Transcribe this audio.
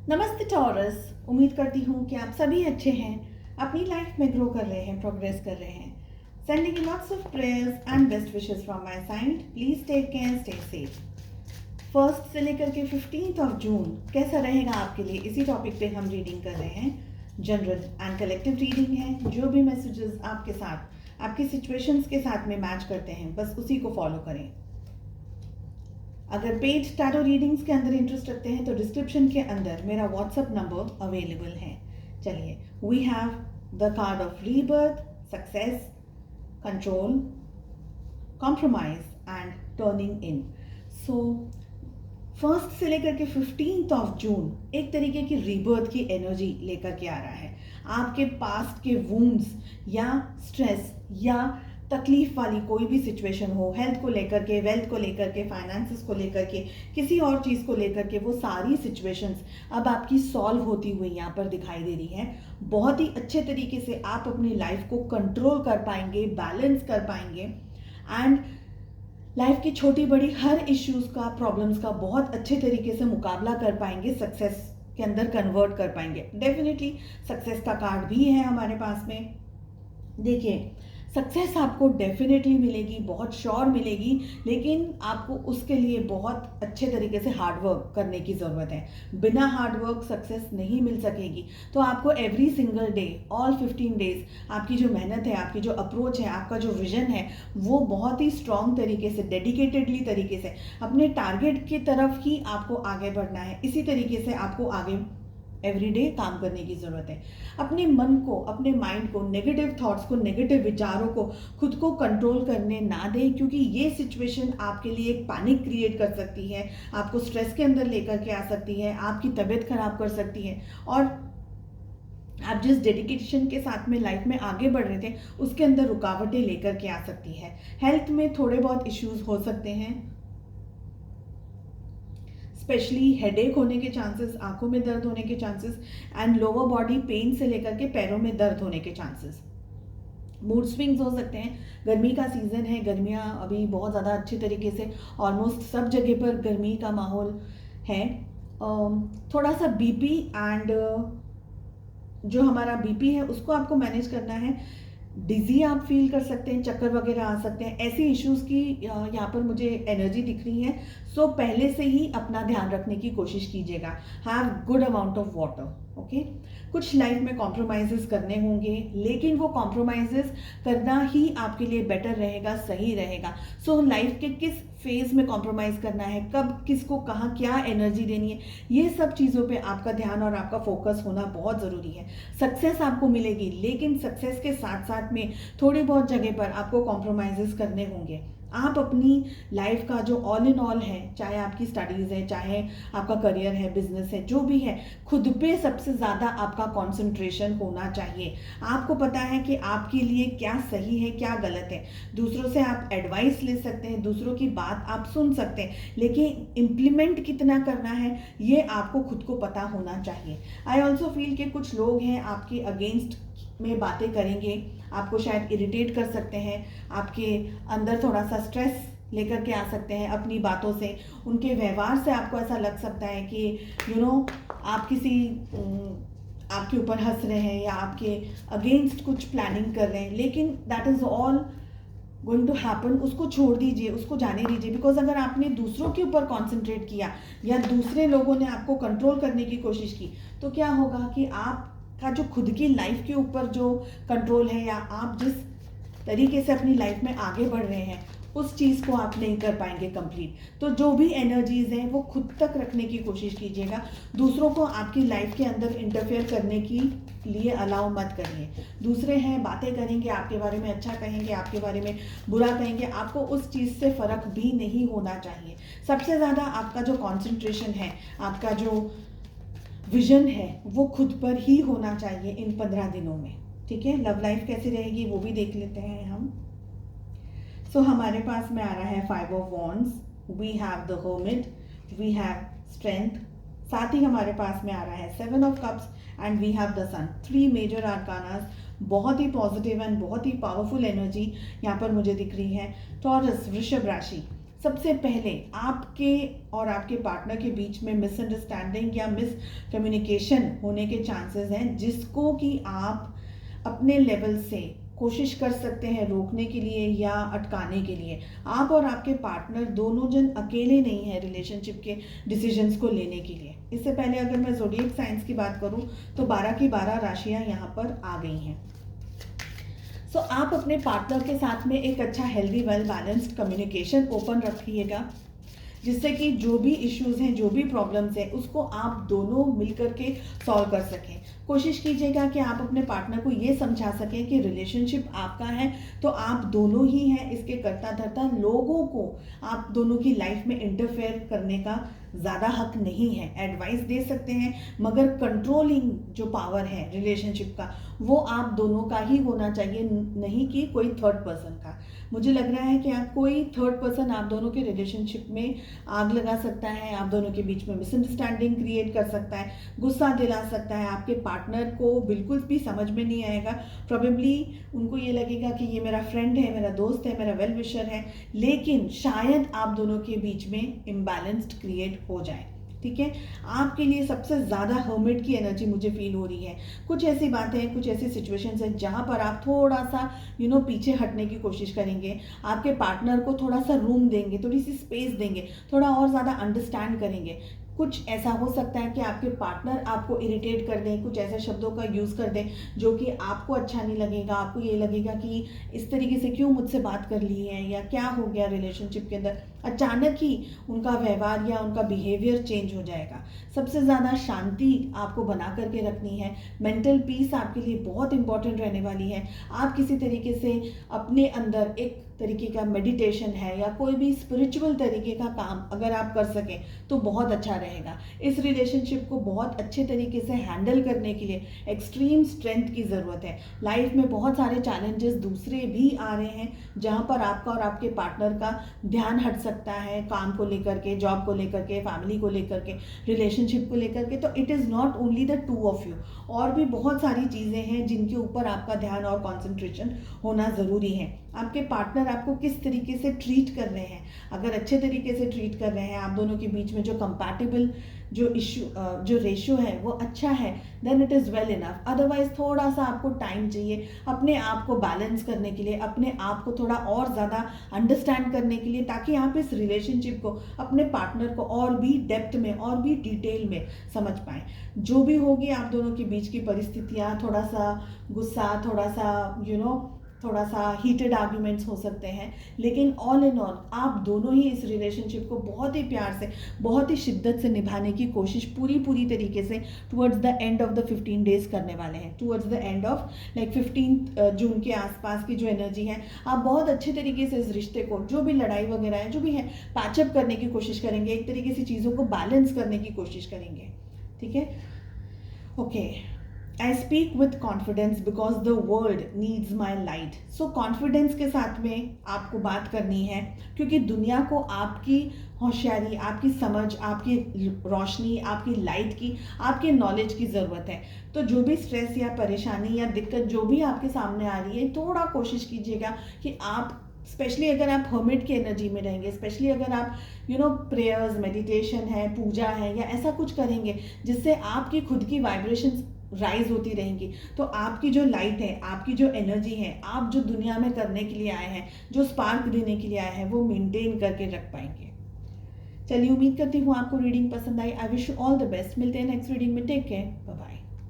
नमस्ते टॉरस। उम्मीद करती हूँ कि आप सभी अच्छे हैं, अपनी लाइफ में ग्रो कर रहे हैं, प्रोग्रेस कर रहे हैं। Sending you lots of prayers and best wishes from my side. Please take care, stay safe. First से लेकर के 15th ऑफ जून कैसा रहेगा आपके लिए, इसी टॉपिक पे हम रीडिंग कर रहे हैं। जनरल एंड कलेक्टिव रीडिंग है। जो भी मैसेजेस आपके साथ, आपकी सिचुएशंस के साथ में मैच करते हैं, बस उसी को फॉलो करें। अगर पेड टैरो रीडिंग्स के अंदर इंटरेस्ट रखते हैं तो डिस्क्रिप्शन के अंदर मेरा व्हाट्सएप नंबर अवेलेबल है। चलिए, we have the card of rebirth, success, control, compromise and turning in. So first से लेकर के 15th ऑफ जून एक तरीके की रीबर्थ की एनर्जी लेकर के आ रहा है। आपके पास्ट के वुंड्स या स्ट्रेस या तकलीफ वाली कोई भी सिचुएशन हो, हेल्थ को लेकर के, वेल्थ को लेकर के, फाइनेंसेस को लेकर के, किसी और चीज़ को लेकर के, वो सारी सिचुएशंस अब आपकी सॉल्व होती हुई यहाँ पर दिखाई दे रही हैं। बहुत ही अच्छे तरीके से आप अपनी लाइफ को कंट्रोल कर पाएंगे, बैलेंस कर पाएंगे एंड लाइफ की छोटी बड़ी हर इश्यूज का, प्रॉब्लम्स का बहुत अच्छे तरीके से मुकाबला कर पाएंगे, सक्सेस के अंदर कन्वर्ट कर पाएंगे। डेफिनेटली सक्सेस का कार्ड भी है हमारे पास में। देखिए, सक्सेस आपको डेफिनेटली मिलेगी, बहुत श्योर मिलेगी, लेकिन आपको उसके लिए बहुत अच्छे तरीके से हार्डवर्क करने की ज़रूरत है। बिना हार्डवर्क सक्सेस नहीं मिल सकेगी। तो आपको every single day, all 15 days, आपकी जो मेहनत है, आपकी जो अप्रोच है, आपका जो विजन है, वो बहुत ही स्ट्रॉन्ग तरीके से, डेडिकेटेडली तरीके से अपने टारगेट की तरफ ही आपको आगे बढ़ना है। इसी तरीके से आपको आगे एवरीडे काम करने की ज़रूरत है। अपने मन को, अपने माइंड को, नेगेटिव थॉट्स को, नेगेटिव विचारों को खुद को कंट्रोल करने ना दें, क्योंकि ये सिचुएशन आपके लिए एक पैनिक क्रिएट कर सकती है, आपको स्ट्रेस के अंदर लेकर के आ सकती है, आपकी तबीयत खराब कर सकती है और आप जिस डेडिकेशन के साथ में लाइफ में आगे बढ़ रहे थे उसके अंदर रुकावटें लेकर के आ सकती है। हेल्थ में थोड़े बहुत इश्यूज हो सकते हैं, स्पेशली हेडेक होने के चांसेस, आंखों में दर्द होने के chances and lower body pain से लेकर के पैरों में दर्द होने के चांसेस। मूड स्विंग्स हो सकते हैं। गर्मी का सीज़न है, गर्मियाँ अभी बहुत ज़्यादा अच्छे तरीके से ऑलमोस्ट सब जगह पर गर्मी का माहौल है। थोड़ा सा बीपी एंड जो हमारा बीपी है उसको आपको मैनेज करना है। डिजी आप फील कर सकते हैं, चक्कर वगैरह आ सकते हैं, ऐसी इश्यूज की यहाँ पर मुझे एनर्जी दिख रही है। सो पहले से ही अपना ध्यान रखने की कोशिश कीजिएगा। Have good amount of water. Okay, कुछ लाइफ में कॉम्प्रोमाइजेस करने होंगे, लेकिन वो कॉम्प्रोमाइजेस करना ही आपके लिए बेटर रहेगा, सही रहेगा। सो लाइफ के किस फेज में कॉम्प्रोमाइज़ करना है, कब किसको कहाँ क्या एनर्जी देनी है, ये सब चीज़ों पे आपका ध्यान और आपका फोकस होना बहुत ज़रूरी है। सक्सेस आपको मिलेगी, लेकिन सक्सेस के साथ साथ में थोड़ी बहुत जगह पर आपको कॉम्प्रोमाइज़ करने होंगे। आप अपनी लाइफ का जो ऑल इन ऑल है, चाहे आपकी स्टडीज़ है, चाहे आपका करियर है, बिजनेस है, जो भी है, खुद पे सबसे ज़्यादा आपका कंसंट्रेशन होना चाहिए। आपको पता है कि आपके लिए क्या सही है, क्या गलत है। दूसरों से आप एडवाइस ले सकते हैं, दूसरों की बात आप सुन सकते हैं, लेकिन इम्प्लीमेंट कितना करना है ये आपको खुद को पता होना चाहिए। आई ऑल्सो फील कि कुछ लोग हैं आपके अगेंस्ट में बातें करेंगे, आपको शायद इरिटेट कर सकते हैं, आपके अंदर थोड़ा सा स्ट्रेस लेकर के आ सकते हैं अपनी बातों से, उनके व्यवहार से आपको ऐसा लग सकता है कि आप किसी आपके ऊपर हंस रहे हैं या आपके अगेंस्ट कुछ प्लानिंग कर रहे हैं, लेकिन that is all going to happen. उसको छोड़ दीजिए, उसको जाने दीजिए। बिकॉज अगर आपने दूसरों के ऊपर कॉन्सेंट्रेट किया या दूसरे लोगों ने आपको कंट्रोल करने की कोशिश की, तो क्या होगा कि आपका जो खुद की लाइफ के ऊपर जो कंट्रोल है या आप जिस तरीके से अपनी लाइफ में आगे बढ़ रहे हैं उस चीज़ को आप नहीं कर पाएंगे कंप्लीट। तो जो भी एनर्जीज हैं वो खुद तक रखने की कोशिश कीजिएगा। दूसरों को आपकी लाइफ के अंदर इंटरफेयर करने की लिए अलाउ मत करिए। दूसरे हैं, बातें करेंगे, आपके बारे में अच्छा कहेंगे, आपके बारे में बुरा कहेंगे, आपको उस चीज़ से फ़र्क भी नहीं होना चाहिए। सबसे ज़्यादा आपका जो कॉन्सेंट्रेशन है, आपका जो विजन है, वो खुद पर ही होना चाहिए इन 15 दिनों में। ठीक है, लव लाइफ कैसी रहेगी वो भी देख लेते हैं हम। सो हमारे पास में आ रहा है 5 of wands, we have the hermit, we have strength, साथ ही हमारे पास में आ रहा है 7 of cups and we have the sun. 3 major arcanas, बहुत ही पॉजिटिव एंड बहुत ही पावरफुल एनर्जी यहाँ पर मुझे दिख रही है। टॉरस, वृषभ राशि, सबसे पहले आपके और आपके पार्टनर के बीच में मिसअंडरस्टैंडिंग या मिस कम्युनिकेशन होने के चांसेस हैं, जिसको कि आप अपने लेवल से कोशिश कर सकते हैं रोकने के लिए या अटकाने के लिए। आप और आपके पार्टनर दोनों जन अकेले नहीं हैं रिलेशनशिप के डिसीजंस को लेने के लिए। इससे पहले अगर मैं ज़ोडिएक साइंस की बात करूं तो 12 की 12 राशियां यहाँ पर आ गई हैं। सो आप अपने पार्टनर के साथ में एक अच्छा healthy well balanced communication open रखिएगा, जिससे कि जो भी इश्यूज हैं, जो भी प्रॉब्लम्स हैं, उसको आप दोनों मिलकर के सॉल्व कर सकें। कोशिश कीजिएगा कि आप अपने पार्टनर को ये समझा सकें कि रिलेशनशिप आपका है तो आप दोनों ही हैं, इसके करता धरता लोगों को आप दोनों की लाइफ में इंटरफेयर करने का ज़्यादा हक नहीं है। एडवाइस दे सकते हैं, मगर कंट्रोलिंग जो पावर है रिलेशनशिप का, वो आप दोनों का ही होना चाहिए, नहीं कि कोई थर्ड पर्सन का। मुझे लग रहा है कि आप कोई थर्ड पर्सन आप दोनों के रिलेशनशिप में आग लगा सकता है, आप दोनों के बीच में मिसअंडरस्टैंडिंग क्रिएट कर सकता है, गुस्सा दिला सकता है। आपके पार्टनर को बिल्कुल भी समझ में नहीं आएगा, प्रॉबेबली उनको ये लगेगा कि ये मेरा फ्रेंड है, मेरा दोस्त है, मेरा वेल विशर है, लेकिन शायद आप दोनों के बीच में इम्बैलेंस्ड क्रिएट हो जाए। ठीक है, आपके लिए सबसे ज़्यादा हर्मिट की एनर्जी मुझे फील हो रही है। कुछ ऐसी बातें हैं, कुछ ऐसी सिचुएशंस हैं जहाँ पर आप थोड़ा सा पीछे हटने की कोशिश करेंगे, आपके पार्टनर को थोड़ा सा रूम देंगे, थोड़ी सी स्पेस देंगे, थोड़ा और ज़्यादा अंडरस्टैंड करेंगे। कुछ ऐसा हो सकता है कि आपके पार्टनर आपको इरिटेट कर दें, कुछ ऐसे शब्दों का यूज़ कर दें जो कि आपको अच्छा नहीं लगेगा, आपको ये लगेगा कि इस तरीके से क्यों मुझसे बात कर ली है या क्या हो गया रिलेशनशिप के अंदर। अचानक ही उनका व्यवहार या उनका बिहेवियर चेंज हो जाएगा। सबसे ज़्यादा शांति आपको बना करके रखनी है, मेंटल पीस आपके लिए बहुत इंपॉर्टेंट रहने वाली है। आप किसी तरीके से अपने अंदर एक तरीके का मेडिटेशन है या कोई भी स्पिरिचुअल तरीके का काम अगर आप कर सकें तो बहुत अच्छा रहेगा। इस रिलेशनशिप को बहुत अच्छे तरीके से हैंडल करने के लिए एक्सट्रीम स्ट्रेंथ की ज़रूरत है। लाइफ में बहुत सारे चैलेंजेस दूसरे भी आ रहे हैं जहाँ पर आपका और आपके पार्टनर का ध्यान हट सकता है, काम को लेकर के, जॉब को लेकर के, फैमिली को लेकर के, रिलेशनशिप को लेकर के। तो it is not only the two of you, और भी बहुत सारी चीज़ें हैं जिनके ऊपर आपका ध्यान और कॉन्सेंट्रेशन होना ज़रूरी है। आपके पार्टनर आपको किस तरीके से ट्रीट कर रहे हैं, अगर अच्छे तरीके से ट्रीट कर रहे हैं, आप दोनों के बीच में जो कंपैटिबल जो रेशियो है वो अच्छा है, then it is well enough. Otherwise थोड़ा सा आपको टाइम चाहिए अपने आप को बैलेंस करने के लिए, अपने आप को थोड़ा और ज़्यादा अंडरस्टैंड करने के लिए, ताकि आप इस रिलेशनशिप को, अपने पार्टनर को और भी डेप्थ में और भी डिटेल में समझ पाएँ। जो भी होगी आप दोनों के बीच की परिस्थितियाँ, थोड़ा सा गुस्सा, थोड़ा सा थोड़ा सा हीटेड आर्ग्यूमेंट्स हो सकते हैं, लेकिन ऑल इन ऑल आप दोनों ही इस रिलेशनशिप को बहुत ही प्यार से, बहुत ही शिद्दत से निभाने की कोशिश पूरी तरीके से towards the end of the 15 days करने वाले हैं। टुवर्ड्स द एंड ऑफ 15 जून के आसपास की जो एनर्जी है, आप बहुत अच्छे तरीके से इस रिश्ते को, जो भी लड़ाई वगैरह है, जो भी है, पैचअप करने की कोशिश करेंगे, एक तरीके से चीज़ों को बैलेंस करने की कोशिश करेंगे। ठीक है, okay. I speak with confidence because the world needs my light. So confidence के साथ में आपको बात करनी है, क्योंकि दुनिया को आपकी होशियारी, आपकी समझ, आपकी रोशनी, आपकी लाइट की, आपके नॉलेज की ज़रूरत है। तो जो भी स्ट्रेस या परेशानी या दिक्कत जो भी आपके सामने आ रही है, थोड़ा कोशिश कीजिएगा कि आप, स्पेशली अगर आप हर्मिट की एनर्जी में रहेंगे, स्पेशली अगर आप प्रेयर्स, मेडिटेशन है, पूजा है, या ऐसा कुछ करेंगे जिससे आपकी खुद की वाइब्रेशंस राइज होती रहेंगी, तो आपकी जो लाइट है, आपकी जो एनर्जी है, आप जो दुनिया में करने के लिए आए हैं, जो स्पार्क देने के लिए आए हैं, वो मेंटेन करके रख पाएंगे। चलिए, उम्मीद करती हूँ आपको रीडिंग पसंद आई। I wish you all the best. मिलते हैं नेक्स्ट रीडिंग में। Take care, bye bye.